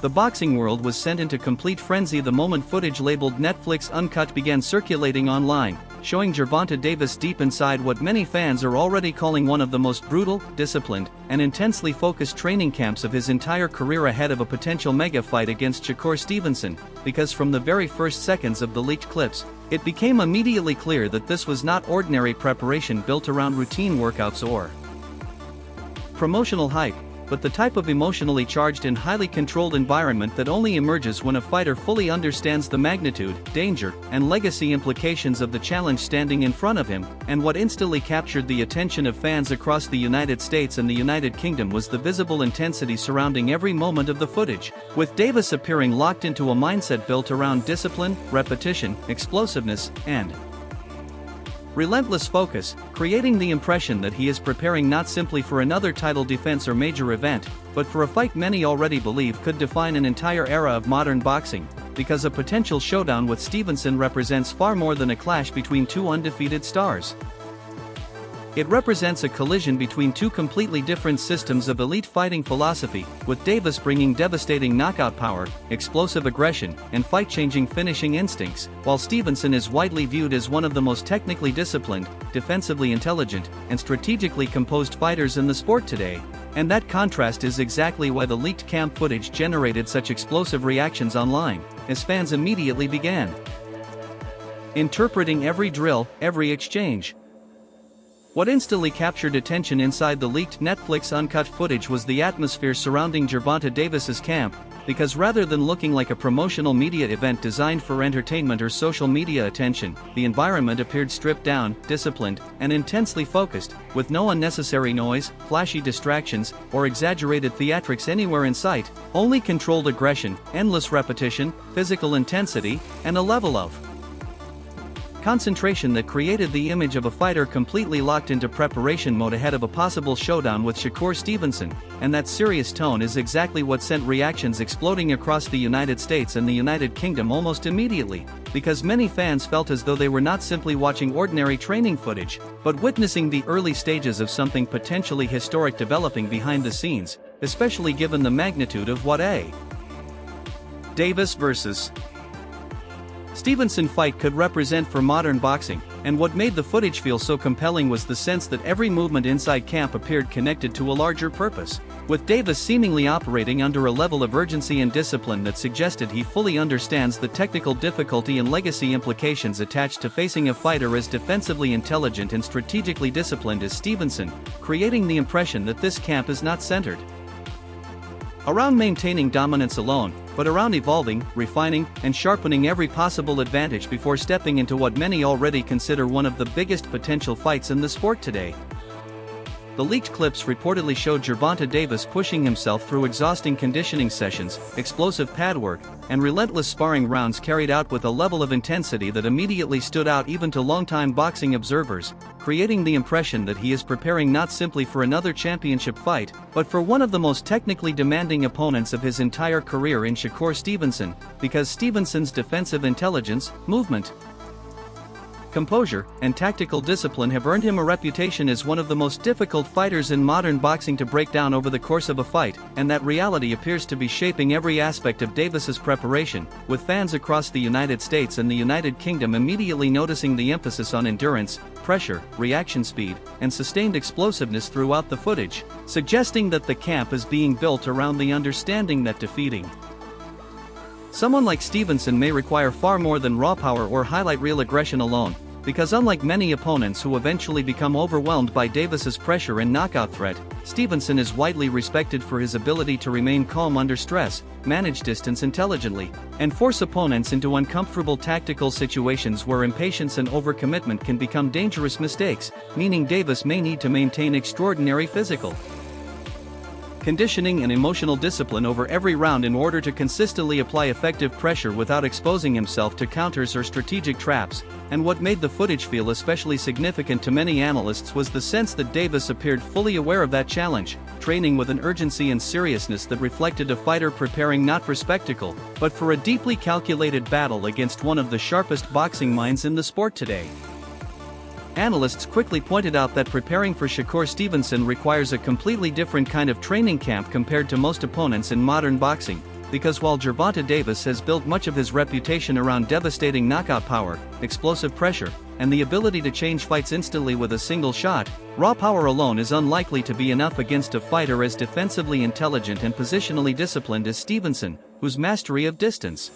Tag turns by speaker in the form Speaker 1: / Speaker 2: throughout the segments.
Speaker 1: The boxing world was sent into complete frenzy the moment footage labeled NETFLIX UNCUT began circulating online, showing Gervonta Davis deep inside what many fans are already calling one of the most brutal, disciplined, and intensely focused training camps of his entire career ahead of a potential mega fight against Shakur Stevenson, because from the very first seconds of the leaked clips, it became immediately clear that this was not ordinary preparation built around routine workouts or promotional hype, but the type of emotionally charged and highly controlled environment that only emerges when a fighter fully understands the magnitude, danger, and legacy implications of the challenge standing in front of him. And what instantly captured the attention of fans across the United States and the United Kingdom was the visible intensity surrounding every moment of the footage, with Davis appearing locked into a mindset built around discipline, repetition, explosiveness, and relentless focus, creating the impression that he is preparing not simply for another title defense or major event, but for a fight many already believe could define an entire era of modern boxing, because a potential showdown with Stevenson represents far more than a clash between two undefeated stars. It represents a collision between two completely different systems of elite fighting philosophy, with Davis bringing devastating knockout power, explosive aggression, and fight-changing finishing instincts, while Stevenson is widely viewed as one of the most technically disciplined, defensively intelligent, and strategically composed fighters in the sport today. And that contrast is exactly why the leaked camp footage generated such explosive reactions online, as fans immediately began interpreting every drill, every exchange. What instantly captured attention inside the leaked NETFLIX UNCUT footage was the atmosphere surrounding Gervonta Davis's camp, because rather than looking like a promotional media event designed for entertainment or social media attention, the environment appeared stripped down, disciplined, and intensely focused, with no unnecessary noise, flashy distractions, or exaggerated theatrics anywhere in sight, only controlled aggression, endless repetition, physical intensity, and a level of concentration that created the image of a fighter completely locked into preparation mode ahead of a possible showdown with Shakur Stevenson. And that serious tone is exactly what sent reactions exploding across the United States and the United Kingdom almost immediately, because many fans felt as though they were not simply watching ordinary training footage, but witnessing the early stages of something potentially historic developing behind the scenes, especially given the magnitude of what a Davis vs. Stevenson fight could represent for modern boxing. And what made the footage feel so compelling was the sense that every movement inside camp appeared connected to a larger purpose, with Davis seemingly operating under a level of urgency and discipline that suggested he fully understands the technical difficulty and legacy implications attached to facing a fighter as defensively intelligent and strategically disciplined as Stevenson, creating the impression that this camp is not centered around maintaining dominance alone, but around evolving, refining, and sharpening every possible advantage before stepping into what many already consider one of the biggest potential fights in the sport today. The leaked clips reportedly showed Gervonta Davis pushing himself through exhausting conditioning sessions, explosive pad work, and relentless sparring rounds carried out with a level of intensity that immediately stood out even to longtime boxing observers, creating the impression that he is preparing not simply for another championship fight, but for one of the most technically demanding opponents of his entire career in Shakur Stevenson, because Stevenson's defensive intelligence, movement, composure, and tactical discipline have earned him a reputation as one of the most difficult fighters in modern boxing to break down over the course of a fight, and that reality appears to be shaping every aspect of Davis's preparation, with fans across the United States and the United Kingdom immediately noticing the emphasis on endurance, pressure, reaction speed, and sustained explosiveness throughout the footage, suggesting that the camp is being built around the understanding that defeating someone like Stevenson may require far more than raw power or highlight reel aggression alone, because unlike many opponents who eventually become overwhelmed by Davis's pressure and knockout threat, Stevenson is widely respected for his ability to remain calm under stress, manage distance intelligently, and force opponents into uncomfortable tactical situations where impatience and overcommitment can become dangerous mistakes, meaning Davis may need to maintain extraordinary physical conditioning and emotional discipline over every round in order to consistently apply effective pressure without exposing himself to counters or strategic traps. And what made the footage feel especially significant to many analysts was the sense that Davis appeared fully aware of that challenge, training with an urgency and seriousness that reflected a fighter preparing not for spectacle, but for a deeply calculated battle against one of the sharpest boxing minds in the sport today. Analysts quickly pointed out that preparing for Shakur Stevenson requires a completely different kind of training camp compared to most opponents in modern boxing, because while Gervonta Davis has built much of his reputation around devastating knockout power, explosive pressure, and the ability to change fights instantly with a single shot, raw power alone is unlikely to be enough against a fighter as defensively intelligent and positionally disciplined as Stevenson, whose mastery of distance,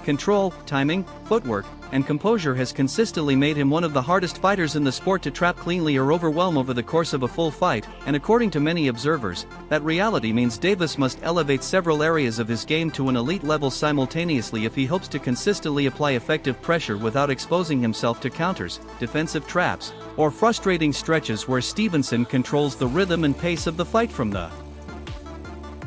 Speaker 1: control, timing, footwork, and composure has consistently made him one of the hardest fighters in the sport to trap cleanly or overwhelm over the course of a full fight, and according to many observers, that reality means Davis must elevate several areas of his game to an elite level simultaneously if he hopes to consistently apply effective pressure without exposing himself to counters, defensive traps, or frustrating stretches where Stevenson controls the rhythm and pace of the fight from the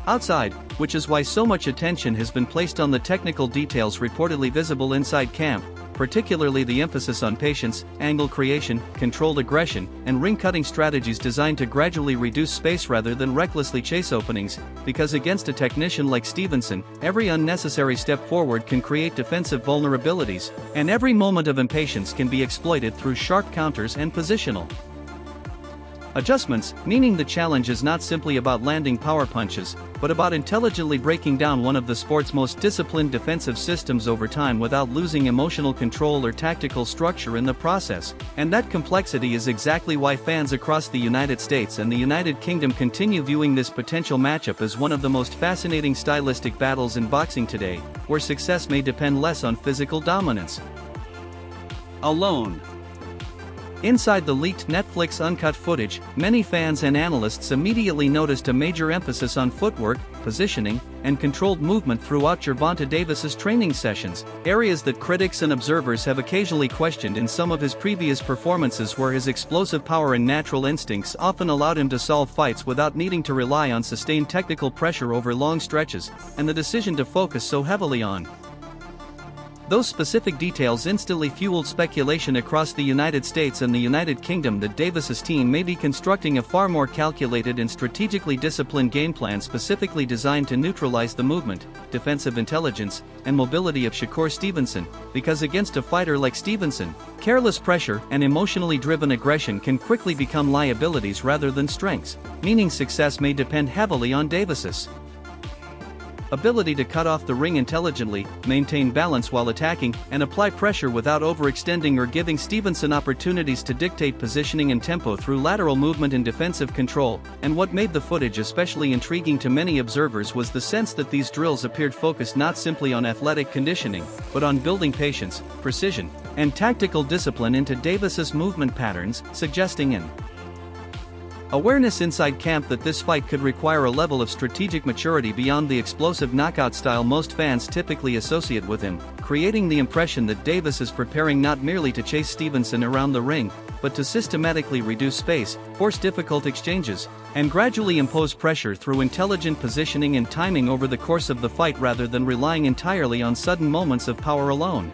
Speaker 1: outside, which is why so much attention has been placed on the technical details reportedly visible inside camp, particularly the emphasis on patience, angle creation, controlled aggression, and ring-cutting strategies designed to gradually reduce space rather than recklessly chase openings, because against a technician like Stevenson, every unnecessary step forward can create defensive vulnerabilities, and every moment of impatience can be exploited through sharp counters and positional adjustments, meaning the challenge is not simply about landing power punches, but about intelligently breaking down one of the sport's most disciplined defensive systems over time without losing emotional control or tactical structure in the process. And that complexity is exactly why fans across the United States and the United Kingdom continue viewing this potential matchup as one of the most fascinating stylistic battles in boxing today, where success may depend less on physical dominance alone. Inside the leaked NETFLIX uncut footage, many fans and analysts immediately noticed a major emphasis on footwork, positioning, and controlled movement throughout Gervonta Davis's training sessions, areas that critics and observers have occasionally questioned in some of his previous performances where his explosive power and natural instincts often allowed him to solve fights without needing to rely on sustained technical pressure over long stretches, and the decision to focus so heavily on those specific details instantly fueled speculation across the United States and the United Kingdom that Davis's team may be constructing a far more calculated and strategically disciplined game plan specifically designed to neutralize the movement, defensive intelligence, and mobility of Shakur Stevenson, because against a fighter like Stevenson, careless pressure and emotionally driven aggression can quickly become liabilities rather than strengths, meaning success may depend heavily on Davis's ability to cut off the ring intelligently, maintain balance while attacking, and apply pressure without overextending or giving Stevenson opportunities to dictate positioning and tempo through lateral movement and defensive control. And what made the footage especially intriguing to many observers was the sense that these drills appeared focused not simply on athletic conditioning, but on building patience, precision, and tactical discipline into Davis's movement patterns, suggesting an awareness inside camp that this fight could require a level of strategic maturity beyond the explosive knockout style most fans typically associate with him, creating the impression that Davis is preparing not merely to chase Stevenson around the ring, but to systematically reduce space, force difficult exchanges, and gradually impose pressure through intelligent positioning and timing over the course of the fight rather than relying entirely on sudden moments of power alone.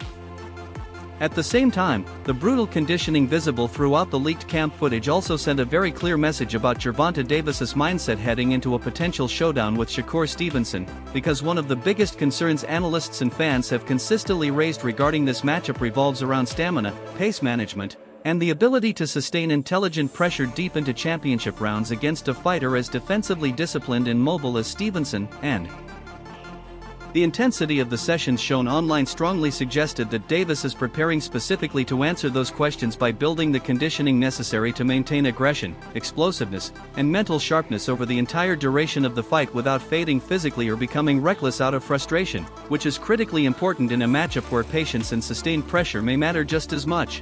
Speaker 1: At the same time, the brutal conditioning visible throughout the leaked camp footage also sent a very clear message about Gervonta Davis's mindset heading into a potential showdown with Shakur Stevenson, because one of the biggest concerns analysts and fans have consistently raised regarding this matchup revolves around stamina, pace management, and the ability to sustain intelligent pressure deep into championship rounds against a fighter as defensively disciplined and mobile as Stevenson, and the intensity of the sessions shown online strongly suggested that Davis is preparing specifically to answer those questions by building the conditioning necessary to maintain aggression, explosiveness, and mental sharpness over the entire duration of the fight without fading physically or becoming reckless out of frustration, which is critically important in a matchup where patience and sustained pressure may matter just as much.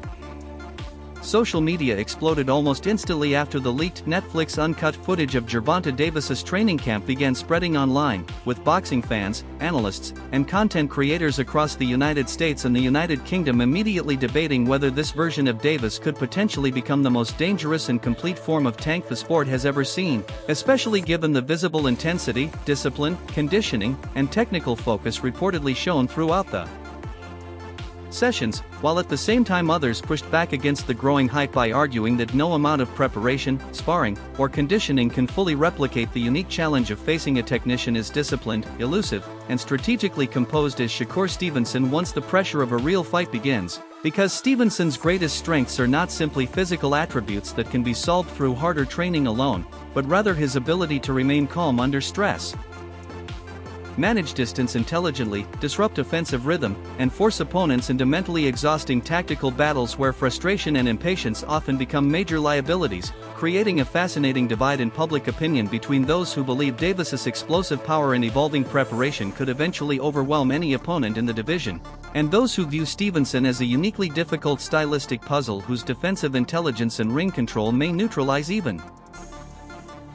Speaker 1: Social media exploded almost instantly after the leaked NETFLIX uncut footage of Gervonta Davis's training camp began spreading online, with boxing fans, analysts, and content creators across the United States and the United Kingdom immediately debating whether this version of Davis could potentially become the most dangerous and complete form of tank the sport has ever seen, especially given the visible intensity, discipline, conditioning, and technical focus reportedly shown throughout the sessions, while at the same time others pushed back against the growing hype by arguing that no amount of preparation, sparring, or conditioning can fully replicate the unique challenge of facing a technician as disciplined, elusive, and strategically composed as Shakur Stevenson once the pressure of a real fight begins, because Stevenson's greatest strengths are not simply physical attributes that can be solved through harder training alone, but rather his ability to remain calm under stress. manage distance intelligently, disrupt offensive rhythm, and force opponents into mentally exhausting tactical battles where frustration and impatience often become major liabilities, creating a fascinating divide in public opinion between those who believe Davis's explosive power and evolving preparation could eventually overwhelm any opponent in the division, and those who view Stevenson as a uniquely difficult stylistic puzzle whose defensive intelligence and ring control may neutralize even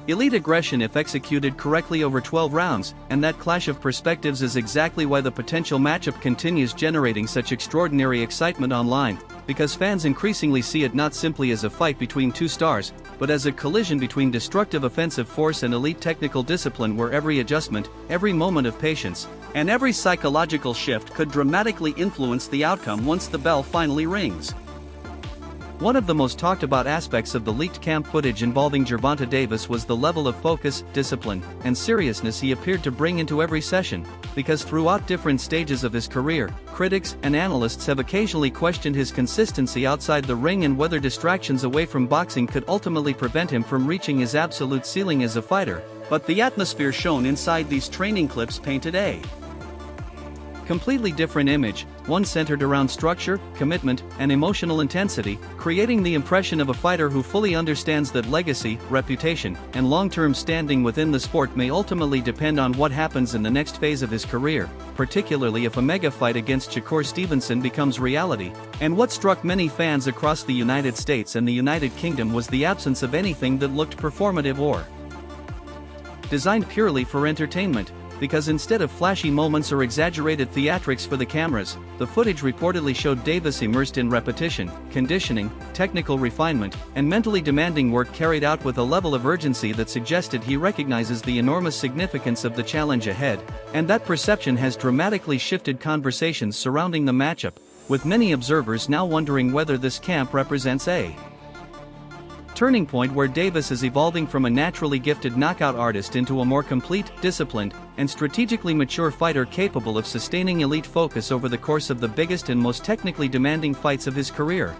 Speaker 1: elite aggression if executed correctly over 12 rounds, and that clash of perspectives is exactly why the potential matchup continues generating such extraordinary excitement online, because fans increasingly see it not simply as a fight between two stars, but as a collision between destructive offensive force and elite technical discipline where every adjustment, every moment of patience, and every psychological shift could dramatically influence the outcome once the bell finally rings. One of the most talked about aspects of the leaked camp footage involving Gervonta Davis was the level of focus, discipline, and seriousness he appeared to bring into every session, because throughout different stages of his career, critics and analysts have occasionally questioned his consistency outside the ring and whether distractions away from boxing could ultimately prevent him from reaching his absolute ceiling as a fighter, but the atmosphere shown inside these training clips painted a completely different image, one centered around structure, commitment, and emotional intensity, creating the impression of a fighter who fully understands that legacy, reputation, and long-term standing within the sport may ultimately depend on what happens in the next phase of his career, particularly if a mega fight against Shakur Stevenson becomes reality. And what struck many fans across the United States and the United Kingdom was the absence of anything that looked performative or designed purely for entertainment. Because instead of flashy moments or exaggerated theatrics for the cameras, the footage reportedly showed Davis immersed in repetition, conditioning, technical refinement, and mentally demanding work carried out with a level of urgency that suggested he recognizes the enormous significance of the challenge ahead, and that perception has dramatically shifted conversations surrounding the matchup, with many observers now wondering whether this camp represents a turning point where Davis is evolving from a naturally gifted knockout artist into a more complete, disciplined, and strategically mature fighter capable of sustaining elite focus over the course of the biggest and most technically demanding fights of his career.